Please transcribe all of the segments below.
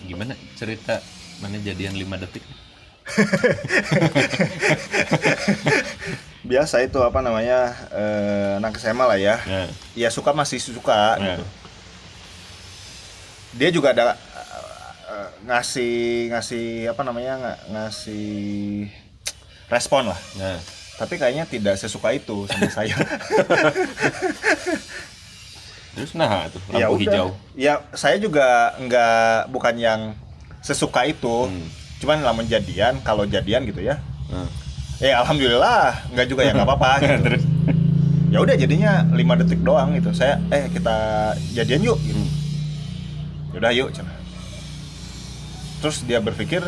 Gimana cerita mana jadian 5 detik? Biasa itu apa namanya, anak SMA lah ya. Nah, Ya suka masih suka nah, gitu. Dia juga ada ngasih ngasih apa namanya ngasih respon lah. nah. Tapi kayaknya tidak sesuka itu sama saya. Terus nah tuh Ya lampu udah. hijau. Ya saya juga bukan yang sesuka itu. Cuman lamun jadian, kalau jadian gitu ya. Nah. Ya alhamdulillah, nggak juga ya nggak apa-apa gitu. Terus Ya udah jadinya 5 detik doang gitu. Saya kita jadian yuk gitu. Yaudah yuk cenah. Terus dia berpikir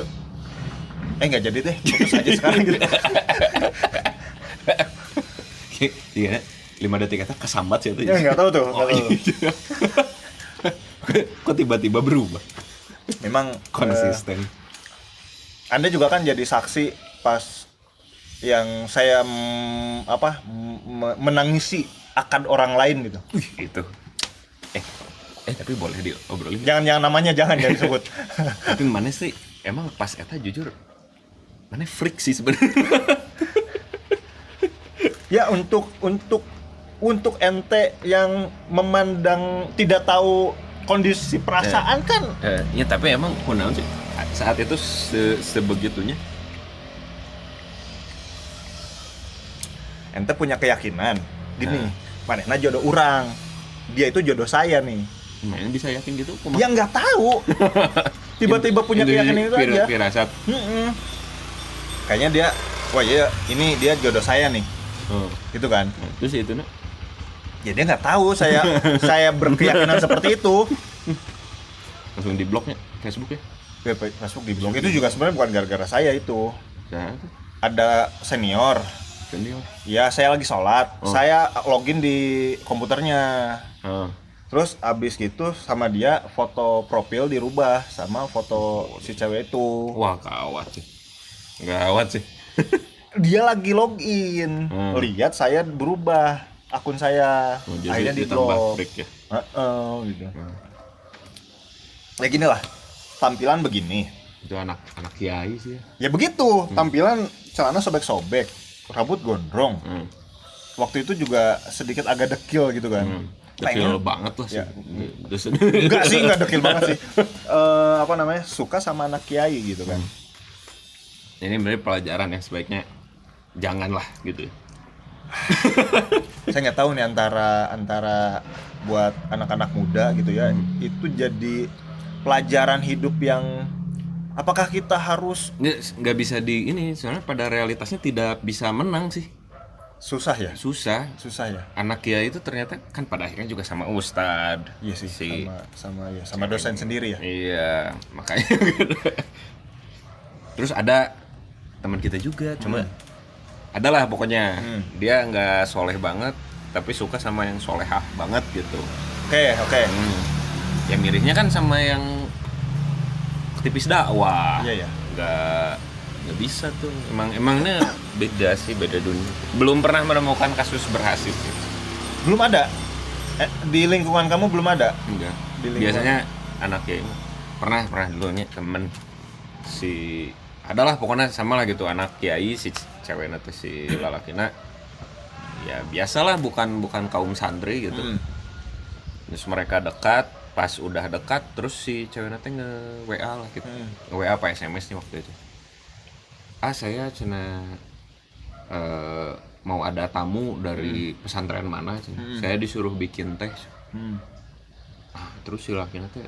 nggak jadi deh, putus aja sekarang gitu. iya 5 detik kata kesambat sih itu. Ya nggak tahu tuh, nggak tahu. Kok tiba-tiba berubah? Memang Konsisten. Anda juga kan jadi saksi pas yang saya menangisi akan orang lain gitu. Itu. Tapi boleh diobrolin. Jangan namanya jangan disebut. Tapi mana sih emang pas eta jujur mana freak sih sebenarnya. Ya untuk ente yang memandang tidak tahu kondisi perasaan kan. Ya tapi emang kunaon sih saat itu sebegitunya. Ente punya keyakinan gini, manehna jodoh orang, dia itu jodoh saya nih. Mana bisa yakin gitu? Kumaha? Ya nggak tahu. Tiba-tiba punya keyakinan itu aja. Firasat. Kayaknya dia, wah iya ini dia jodoh saya nih, gitu kan. Terus itu nak? Ya dia nggak tahu saya berkeyakinan seperti itu. Langsung di bloknya Facebook ya? Facebook di blog itu juga sebenarnya bukan gara-gara saya itu. Nah, Ada senior. senior. Ya saya lagi sholat, saya login di komputernya. Terus abis gitu sama dia foto profil dirubah sama foto si cewek itu. Wah gawat sih. Gawat sih. Dia lagi login, lihat saya berubah akun saya, akhirnya di blok. Ya. Gitu. Ya gini lah, tampilan begini. Itu anak kiai sih ya. Ya begitu, tampilan celana sobek-sobek, rambut gondrong. Waktu itu juga sedikit agak dekil gitu kan. Dekil banget lah sih. Ya. Terus Enggak sih, enggak dekil banget sih. Suka sama anak kiai gitu kan. ini bener pelajaran yang sebaiknya janganlah gitu. Saya nggak tahu nih antara buat anak-anak muda gitu ya, itu jadi pelajaran hidup yang apakah kita harus Nggak bisa di ini soalnya pada realitasnya tidak bisa menang sih. susah ya? Susah Ya. anak kiai itu ternyata kan pada akhirnya juga sama ustad. Iya sih, sama dosen sendiri ya. Iya makanya gitu. Terus ada teman kita juga cuma adalah pokoknya dia nggak soleh banget tapi suka sama yang solehah banget gitu. Oke. Ya miripnya kan sama yang aktivis dakwah. Iya. Nggak bisa tuh. Emangnya beda sih, beda dunia. Belum pernah menemukan kasus berhasil. Belum ada. Di lingkungan kamu belum ada? Enggak. Di lingkungan. Biasanya anak kiai pernah dulunya temen si adalah pokoknya sama lah gitu anak kiai si ceweknya tuh si lalakina ya biasalah bukan kaum santri gitu. Terus mereka dekat, pas udah dekat terus si ceweknya teh nge-WA lah gitu. Nge-WA apa SMS nih waktu itu. Saya cina mau ada tamu dari pesantren mana cina. Saya disuruh bikin teh. Terus si lakinya teh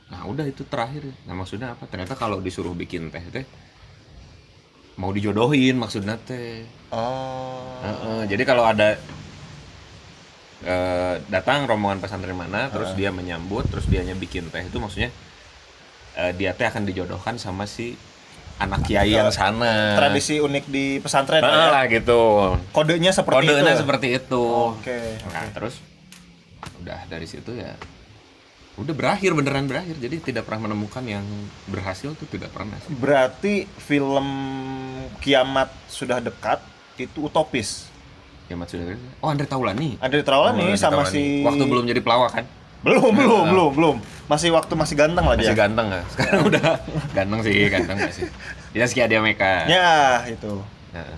nah udah itu terakhir. Nah maksudnya apa? Ternyata kalau disuruh bikin teh mau dijodohin maksudnya teh. Jadi kalau ada datang rombongan pesantren mana terus dia menyambut terus dianya bikin teh itu maksudnya dia teh akan dijodohkan sama si anak kiai yang sana. Tradisi unik di pesantren lah gitu. Kodenya seperti itu. Oke. Nah terus udah dari situ ya udah beneran berakhir jadi tidak pernah menemukan yang berhasil tuh tidak pernah sih. Berarti film Kiamat Sudah Dekat itu utopis. Kiamat Sudah Dekat. Andre Taulani sama si waktu belum jadi pelawak kan. Belum. Masih ganteng lah Masih dia. ganteng nggak? Sekarang udah ganteng masih. Ya Zaskia Adameka. Ya, itu. Nah,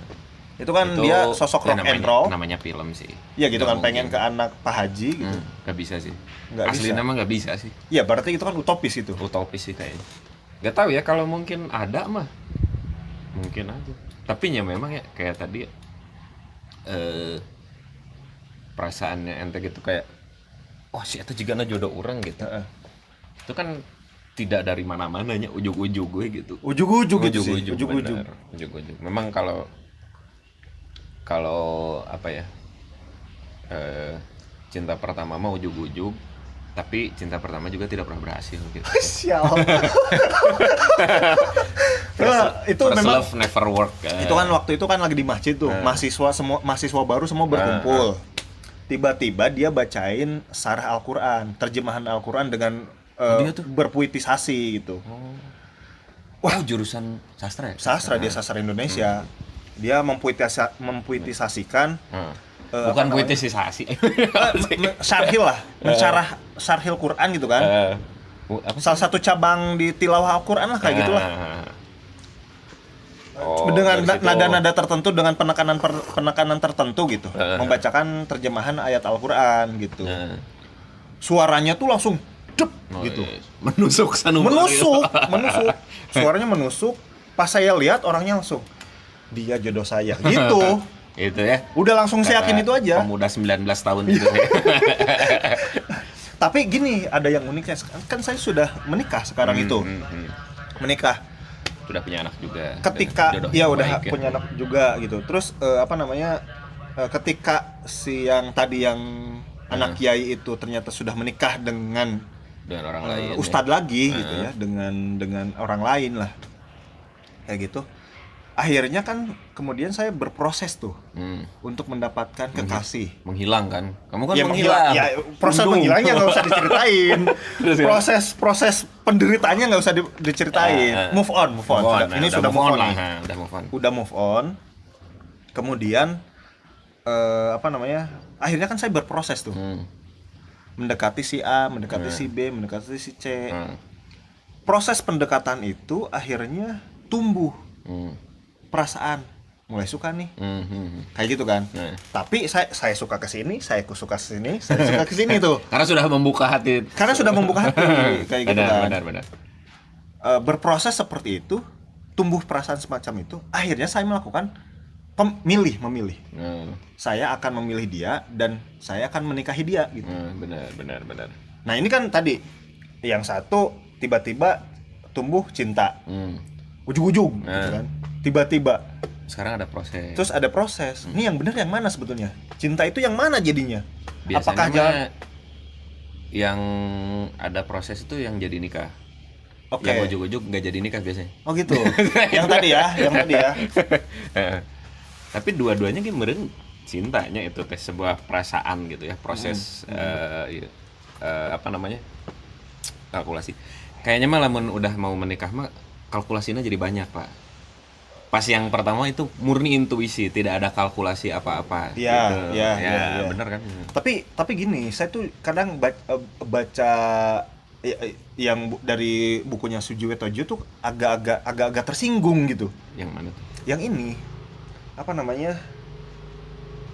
Itu kan dia sosok rock and roll. Namanya film sih. Iya gitu kan, Nggak pengen ke mungkin. anak Pak Haji gitu. Nggak bisa sih. Nggak Asli bisa. nama nggak bisa sih. Iya, berarti itu kan utopis itu. Utopis sih kayaknya. Nggak tahu ya, kalau mungkin ada mah mungkin aja. Tapi ya memang ya kayak tadi perasaannya ente gitu kayak wah si itu juga jodoh orang gitu. Heeh. Itu kan tidak dari mana-mananya, ujug-ujug gue gitu. Ujug-ujug gitu sih. Ujug-ujug, Ujug-ujug. benar. Ujug-ujug. Memang kalau apa ya, cinta pertama mah ujug-ujug, tapi cinta pertama juga tidak pernah berhasil gitu. Sial. Nah, itu First memang love never work. itu kan waktu itu kan lagi di masjid tuh, mahasiswa baru semua berkumpul. Tiba-tiba dia bacain sarah Al-Qur'an, terjemahan Al-Qur'an dengan Dia tuh? berpuitisasi gitu. Wah, jurusan sastra ya? Sastra, dia sastra Indonesia. Dia mempuitisasikan Bukan apa namanya? puitisasi. Syarhil lah, mensyarah syarhil Quran gitu kan. Apa sih? Salah satu cabang di tilawah Al-Qur'an lah kayak gitulah. Dengan dari situ. nada-nada tertentu, dengan penekanan tertentu gitu, membacakan terjemahan ayat Al-Qur'an gitu. Suaranya tuh langsung dep gitu. Iya. Menusuk sanubari. Menusuk. Suaranya menusuk. Pas saya lihat orangnya langsung dia jodoh saya gitu. Itu ya. Udah langsung saya yakin itu aja. Pemuda 19 tahun gitu ya. Tapi gini, ada yang uniknya. Kan saya sudah menikah sekarang itu. Menikah. Sudah punya anak juga. Ketika Jodoh ya yang udah baik ya. punya anak juga gitu. Terus apa namanya? Ketika si yang tadi yang anak kiai itu ternyata sudah menikah dengan orang lain. ustadz lagi gitu ya, dengan orang lain lah. Kayak gitu. Akhirnya kan kemudian saya berproses tuh untuk mendapatkan kekasih. Menghilang kan? Kamu kan Ya, menghilang. ya, proses menghilangnya nggak usah diceritain. proses penderitaannya nggak usah diceritain. Move on. Ini sudah move on. Udah move on. Udah move on. Kemudian apa namanya? Akhirnya kan saya berproses tuh. Mendekati si A, mendekati si B, mendekati si C. Proses pendekatan itu akhirnya tumbuh perasaan, mulai suka nih. Kayak gitu kan. Tapi saya suka ke sini, saya suka ke sini, saya suka ke sini tuh. Karena sudah membuka hati. Karena sudah membuka hati kayak gitu kan. Benar. Berproses seperti itu, tumbuh perasaan semacam itu, akhirnya saya melakukan memilih. Saya akan memilih dia dan saya akan menikahi dia gitu. Benar. Nah, ini kan tadi yang satu tiba-tiba tumbuh cinta. Ujug-ujug gitu kan. Tiba-tiba. Sekarang ada proses. Terus ada proses. Ini yang benar yang mana sebetulnya? Cinta itu yang mana jadinya? Biasanya Apakah jalan yang ada proses itu yang jadi nikah. Oke. Yang ujug-ujug nggak jadi nikah biasanya. Oh gitu. Yang tadi ya. Tapi dua-duanya kan meren cintanya itu teh sebuah perasaan gitu ya, proses apa namanya, kalkulasi. Kayaknya mah lamun udah mau menikah mah kalkulasinya jadi banyak, Pak. Pas yang pertama itu murni intuisi, tidak ada kalkulasi apa-apa. Iya, gitu. iya. Bener kan? Tapi gini, saya tuh kadang baca yang dari bukunya Sujiwetojo tuh agak tersinggung gitu. Yang mana tuh? Yang ini apa namanya?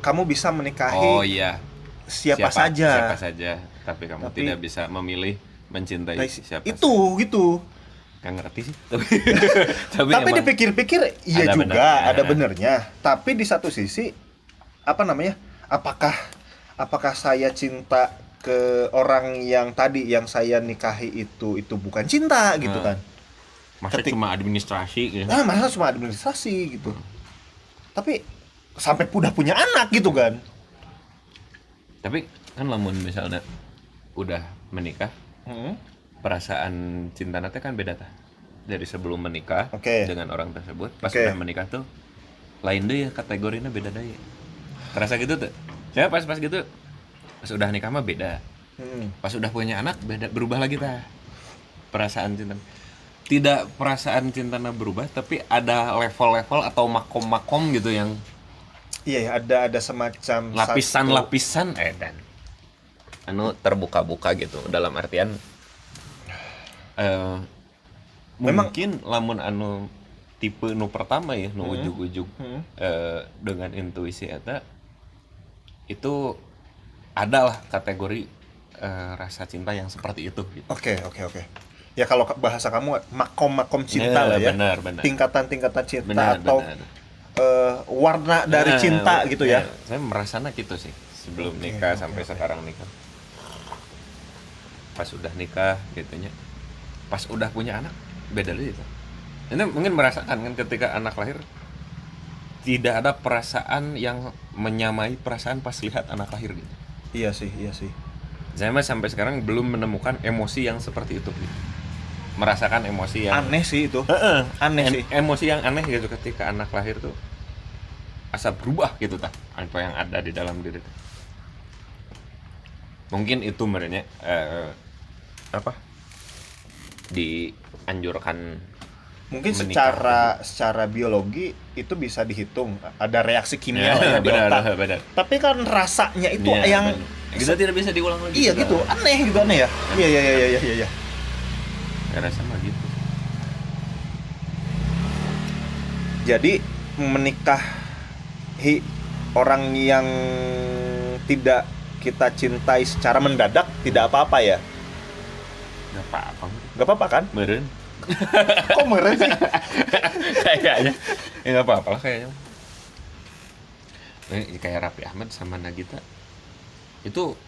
Kamu bisa menikahi Oh iya. siapa saja, tapi kamu tidak bisa memilih mencintai siapa. Itu gitu. Gak ngerti sih. Tapi emang dipikir-pikir iya ada juga, benernya. ada benernya. Tapi di satu sisi apa namanya? Apakah saya cinta ke orang yang tadi yang saya nikahi itu bukan cinta gitu kan? Masa cuma administrasi gitu. Nah, masa cuma administrasi gitu. Tapi sampai udah punya anak gitu kan. Tapi kan lamun misalnya udah menikah, perasaan cinta nanti kan beda tah. Dari sebelum menikah dengan orang tersebut, pas udah menikah tuh lain deh ya, kategorinya beda deh. Terasa gitu tuh. Saya pas gitu, pas udah nikah mah beda. Pas udah punya anak beda, berubah lagi tah. Perasaan cinta. Tidak perasaan cintanya berubah, tapi ada level-level atau makom-makom gitu yang iya, ada semacam lapisan-lapisan dan anu terbuka-buka gitu dalam artian Memang- mungkin lamun anu tipe nu pertama ya nu ujug-ujug dengan intuisi eta itu adalah kategori rasa cinta yang seperti itu gitu. Oke. Ya kalau bahasa kamu makom cinta lah ya. Benar. Tingkatan cinta Benar, atau benar. Warna dari cinta gitu ya. Saya merasana gitu sih sebelum nikah sampai sekarang nikah. Pas udah nikah gitunya. Pas udah punya anak beda lagi itu. Ini mungkin merasakan kan ketika anak lahir tidak ada perasaan yang menyamai perasaan pas lihat anak lahir gitu. Iya sih. Saya mah sampai sekarang belum menemukan emosi yang seperti itu gitu. Merasakan emosi yang Aneh sih itu. Aneh sih. Emosi yang aneh gitu ketika anak lahir tuh asa berubah gitu tah apa yang ada di dalam diri tuh. Mungkin itu merenya dianjurkan Mungkin menikah. secara biologi itu bisa dihitung, ada reaksi kimia lah ya di benar, otak. benar. Tapi kan rasanya itu Iya, yang benar. Kita tidak bisa diulang lagi. iya gitu, aneh ya. Iya. Karena sama gitu. Jadi menikahi orang yang tidak kita cintai secara mendadak tidak apa-apa ya? Gak apa-apa. Gak apa-apa kan? Meren. Kok meren sih? Kayaknya. Ya gak apa-apa lah kayaknya. Kayak Raffi Ahmad sama Nagita. Itu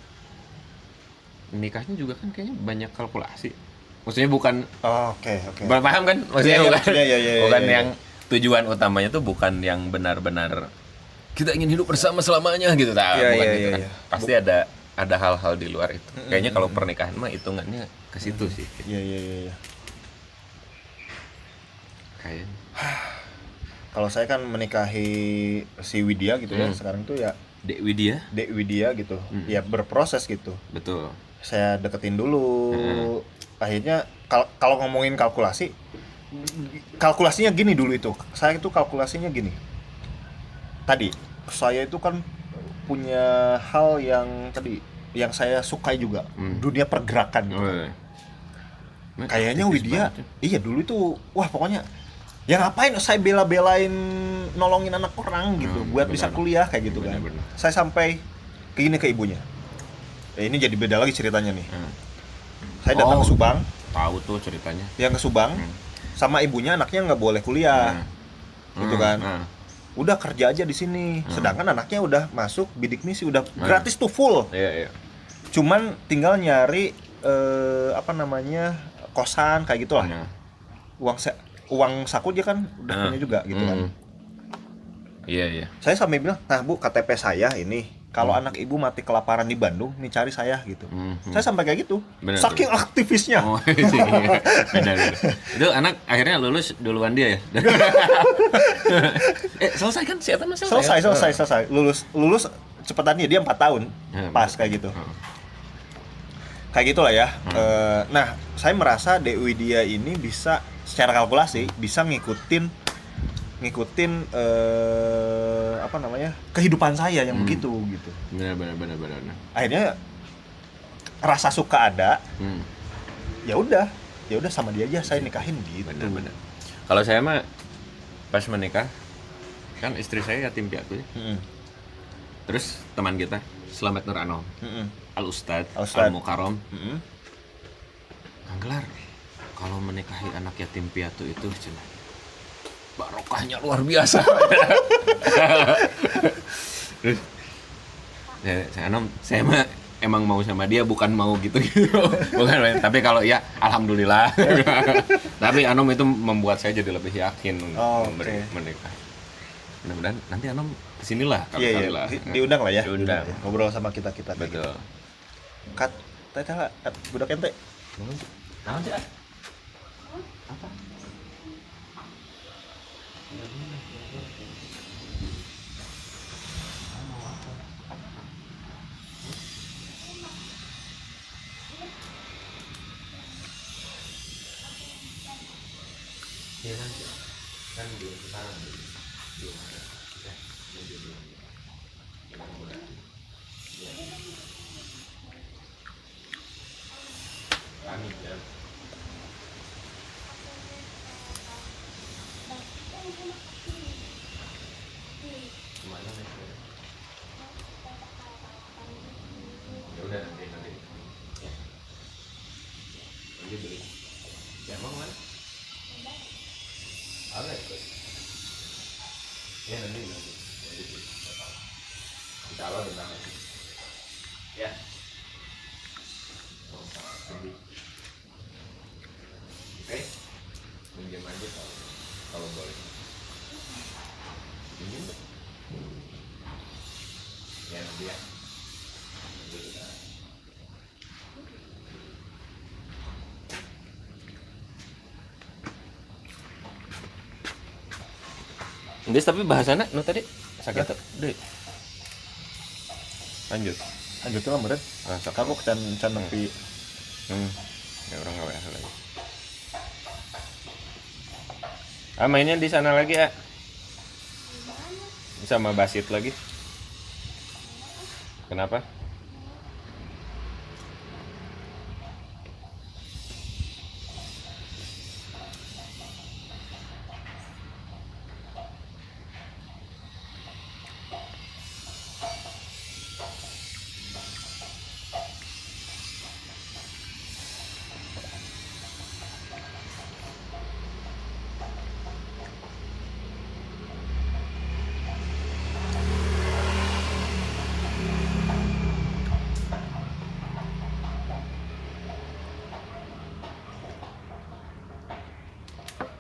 nikahnya juga kan kayaknya banyak kalkulasi. Maksudnya bukan Oke. paham kan? Maksudnya Iya, bukan, iya. bukan yang tujuan utamanya tuh bukan yang benar-benar kita ingin hidup bersama selamanya gitu, bukan gitu kan. Iya. Pasti ada hal-hal di luar itu. Kayaknya kalau pernikahan mah hitungannya ke situ sih. Iya. Kayaknya. Kalau saya kan menikahi si Widya gitu ya, sekarang tuh ya Dek Widya? Dek Widya gitu. Ya berproses gitu. Betul. Saya deketin dulu. Akhirnya kalau ngomongin kalkulasinya gini dulu itu. Saya itu kalkulasinya gini. Tadi saya itu kan punya hal yang saya sukai juga, dunia pergerakan gitu. Kayaknya Aktivis Widya, banget ya. iya dulu itu, wah pokoknya ya ngapain saya bela-belain nolongin anak orang gitu, buat bisa benar. kuliah kayak gitu kan. Benar. Saya sampai ke ibunya. Ini jadi beda lagi ceritanya nih. Saya datang ke Subang, Tahu tuh ceritanya. yang ke Subang, sama ibunya anaknya nggak boleh kuliah, gitu kan. Udah kerja aja di sini, sedangkan anaknya udah masuk bidik misi, udah gratis tuh full. Iya. Cuman tinggal nyari kosan kayak gitulah. Uang saku dia kan udah punya juga gitu kan. Iya. Saya sampai bilang, nah Bu, KTP saya ini, kalau anak ibu mati kelaparan di Bandung, nih cari saya gitu. Saya sampai kayak gitu, Benar, saking aktivisnya. Oh, iya. Benar. Itu anak akhirnya lulus duluan dia ya. Selesai kan? Si Eta mah Selesai. Lulus cepetan dia 4 tahun, pas kayak gitu. Kayak gitulah ya. Nah, saya merasa Dewi dia ini bisa secara kalkulasi bisa ngikutin kehidupan saya yang begitu gitu. Benar. Akhirnya rasa suka ada. Ya udah sama dia aja saya nikahin gitu. Benar. Kalau saya mah pas menikah kan istri saya yatim piatu ya. Terus teman kita Slamet Nur Anom, Al Ustad Al Mukarrom, Anggelar kalau menikahi anak yatim piatu itu cina barokahnya luar biasa. Terus saya mah emang mau sama dia, bukan mau gitu bukan, tapi kalau ya alhamdulillah. Tapi Anom itu membuat saya jadi lebih yakin untuk menikah. Mudah-mudahan nanti Anom kesinilah kali lah. Diundang lah ya. Diundang. Ngobrol sama kita Betul. Kat teh budak ente. Naon sih? Apa? Ya kan belum sekarang belum ada ya belum ya. Kemana nih? Ya udah nanti. Ya. Nanti beli. Ya emang mana? Ada itu. Ya nanti. Nanti beli. Insya Allah bentar lagi. Ya. Oh, sedih. Oke. Minjem aja kalau boleh. Minjem. Ya nanti ya. Nanti kita. Des tapi bahasana nu tadi sakit tuh. Deh. Lanjut. Lanjut lah meureun. Sok. Kamu can nepi. Ya orang enggak WA lagi. Mainnya di sana lagi ya. Sama Basit lagi. Kenapa?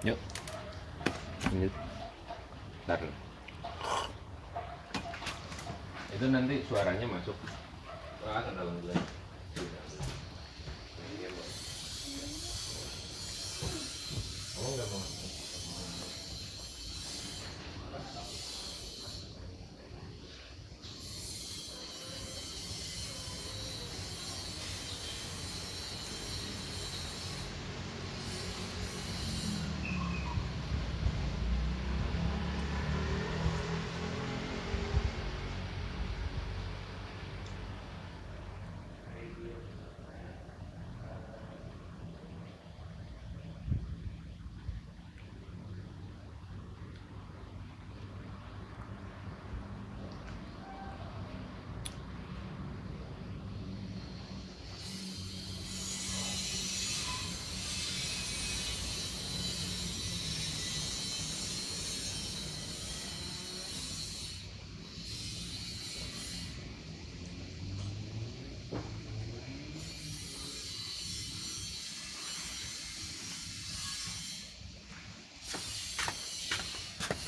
Yuk. Lanjut. Bentar. Itu nanti suaranya masuk ke dalam dulu. Kamu enggak mau?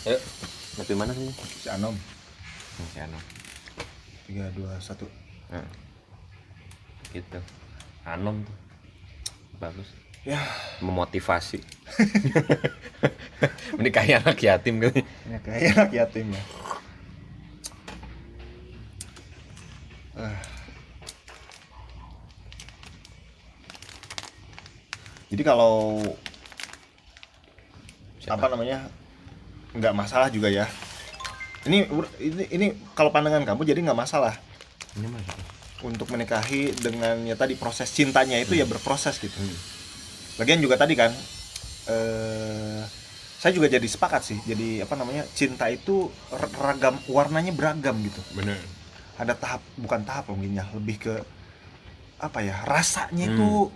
Yuk. Tapi mana sih? Si Anom. Si Anom. 3 2 1. Nah. Gitu. Anom tuh. Bagus. Ya, Memotivasi. Menikahi anak yatim kan. ini kayak anak yatim ya. Jadi kalau apa namanya nggak masalah juga ya. Ini kalau pandangan kamu jadi nggak masalah Ini mana? untuk menikahi dengan ya tadi proses cintanya itu ya berproses gitu. Lagian juga tadi kan saya juga jadi sepakat sih. Jadi apa namanya cinta itu ragam warnanya beragam gitu. Bener. Ada bukan tahap mungkin ya, lebih ke apa ya rasanya itu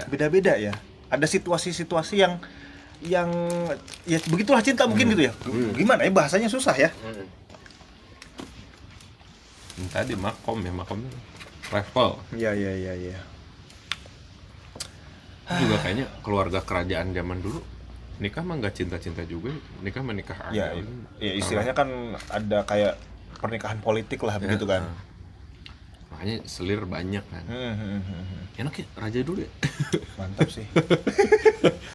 beda-beda ya. Ada situasi-situasi yang ya begitulah cinta mungkin gitu ya. Gimana ya bahasanya susah ya. Tadi makom level. Iya. Juga kayaknya keluarga kerajaan zaman dulu nikah mah nggak cinta-cinta juga, nikah menikah Ya, aja. ya istilahnya kan ada kayak pernikahan politik lah begitu kan. Makanya selir banyak kan. Enak ya raja dulu ya. Mantap sih.